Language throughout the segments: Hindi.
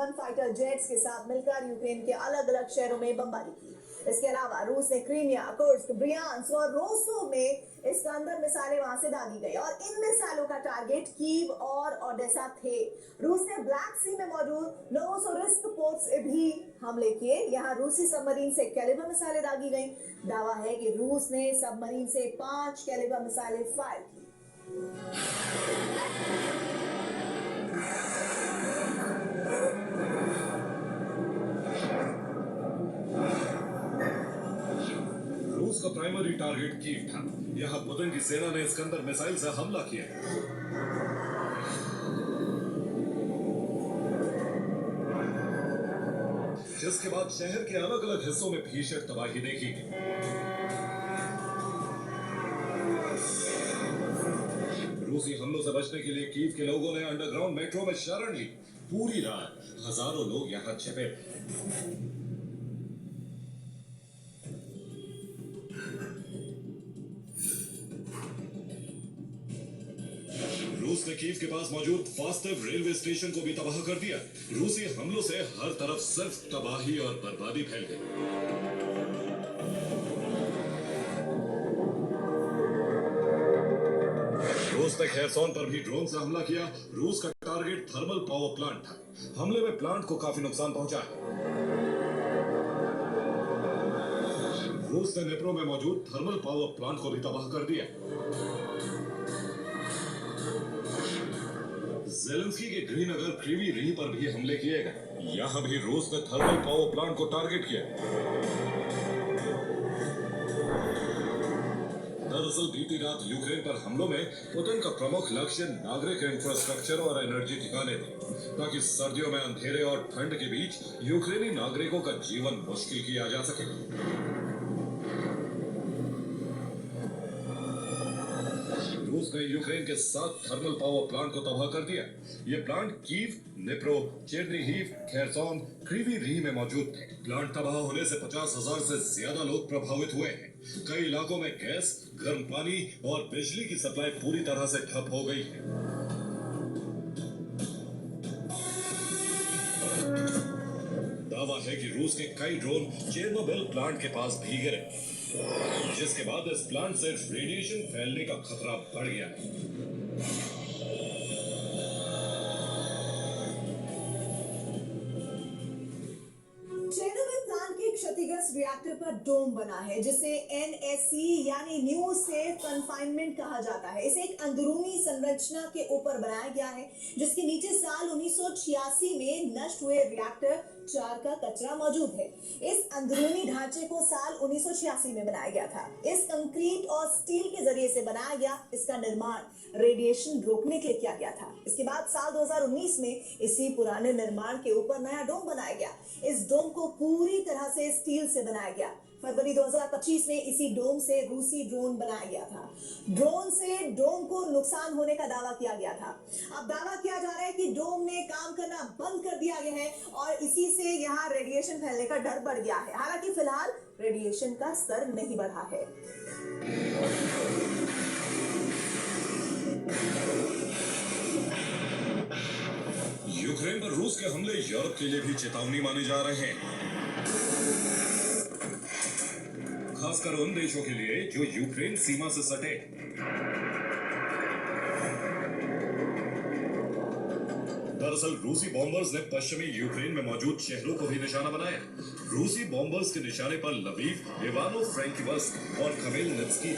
Su-31 फाइटर जेट्स के साथ मिलकर यूक्रेन के अलग अलग शहरों में बमबारी की। इसके अलावा रूस ने क्रीमिया, कुर्स्क, ब्रियांस्क और रोस्टोव में इस्कंदर मिसाइलें वहां से दागी गई और इन मिसाइलों का टारगेट कीव और ओडेसा थे। रूस ने ब्लैक सी में मौजूद नोवोसिबिर्स्क पोर्ट से भी हमले किए। यहाँ रूसी सबमरीन से कैलिबर मिसाइलें दागी गई। दावा है कि रूस ने सबमरीन से 5 कैलिबर मिसाइलें फायर की। रूस का प्राइमरी टारगेट कीव था। यहां पुतिन की सेना ने इस्कंदर मिसाइल से हमला किया। जिसके बाद शहर के अलग अलग हिस्सों में भीषण तबाही देखी गई। रूसी हमलों से बचने के लिए कीव के लोगों ने अंडरग्राउंड मेट्रो में शरण ली। पूरी रात हजारों लोग यहां छिपे रहे। रूस ने कीव के पास मौजूद फास्टेव रेलवे स्टेशन को भी तबाह कर दिया। रूसी हमलों से हर तरफ सिर्फ तबाही और बर्बादी फैल गई। रूस ने खेरसोन पर भी ड्रोन से हमला किया। रूस का टारगेट थर्मल पावर प्लांट था। हमले में प्लांट को काफी नुकसान पहुंचा। रूस ने निप्रो में मौजूद थर्मल पावर प्लांट को भी तबाह कर दिया। ज़ेलेंस्की के गृहनगर क्रीवी रीह पर भी हमले किए गए। यहां भी रूस ने थर्मल पावर प्लांट को टारगेट किया। दरअसल बीती रात यूक्रेन पर हमलों में पुतिन का प्रमुख लक्ष्य नागरिक इंफ्रास्ट्रक्चर और एनर्जी ठिकाने थे, ताकि सर्दियों में अंधेरे और ठंड के बीच यूक्रेनी नागरिकों का जीवन मुश्किल किया जा सके। रूस ने यूक्रेन के 7 थर्मल पावर प्लांट को तबाह कर दिया। ये plant Kyiv, Dnipro, Chernihiv, Kherson, Kryvyi Rih में मौजूद थे। प्लांट तबाह होने से 50,000 से ज्यादा लोग प्रभावित हुए हैं। कई इलाकों में गैस, गर्म पानी और बिजली की सप्लाई पूरी तरह से ठप हो गई है। दावा है कि रूस के कई ड्रोन चेर्नोबिल प्लांट के पास भी गिरे, जिसके बाद इस प्लांट से रेडिएशन फैलने का खतरा बढ़ गया है। क्षतिग्रस्त रिएक्टर पर डोम बना है, जिसे NSC यानी न्यू सेफ कन्फाइनमेंट कहा जाता है। इसे एक अंदरूनी संरचना के ऊपर बनाया गया है, जिसके नीचे साल 1986 में नष्ट हुए रिएक्टर 4 का कचरा मौजूद है। इस अंदरूनी ढांचे को साल 1986 में बनाया गया था। इस कंक्रीट और स्टील के जरिए से बनाया गया। इसका निर्माण रेडिएशन रोकने के लिए किया गया था। इसके बाद साल 2019 में इसी पुराने निर्माण के ऊपर नया डोम बनाया गया। इस डोम को पूरी तरह से स्टील से बनाया गया। फरवरी 2025 में इसी डोम से रूसी ड्रोन बनाया गया था। ड्रोन से डोम को नुकसान होने का दावा किया गया था। अब दावा किया जा रहा है कि डोम ने काम करना बंद कर दिया गया है और इसी से यहाँ रेडिएशन फैलने का डर बढ़ गया है। हालांकि फिलहाल रेडिएशन का स्तर नहीं बढ़ा है। यूक्रेन पर रूस के हमले यूरोप के लिए भी चेतावनी माने जा रहे हैं, खासकर उन देशों के लिए जो यूक्रेन सीमा से सटे। दरअसल रूसी बॉम्बर्स ने पश्चिमी यूक्रेन में मौजूद शहरों को भी निशाना बनाया। रूसी बॉम्बर्स के निशाने पर लवीव, इवानो-फ्रैंकिव्स्क और खमेलनित्स्की।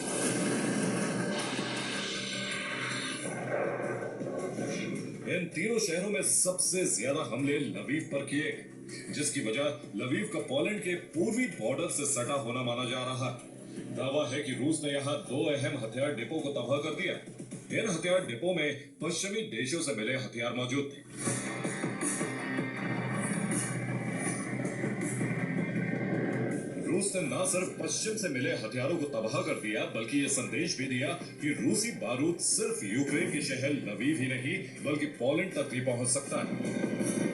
इन तीनों शहरों में सबसे ज्यादा हमले लवीव पर किए गए, जिसकी वजह लवीव का पोलैंड के पूर्वी बॉर्डर से सटा होना माना जा रहा है। दावा है कि रूस ने यहां 2 अहम हथियार डिपो को तबाह कर दिया। इन हथियार डिपो में पश्चिमी देशों से मिले हथियार मौजूद थे। रूस ने न सिर्फ पश्चिम से मिले हथियारों को तबाह कर दिया, बल्कि ये संदेश भी दिया कि रूसी बारूद सिर्फ यूक्रेन के शहर लवीव ही नहीं बल्कि पोलैंड तक भी पहुंच सकता है।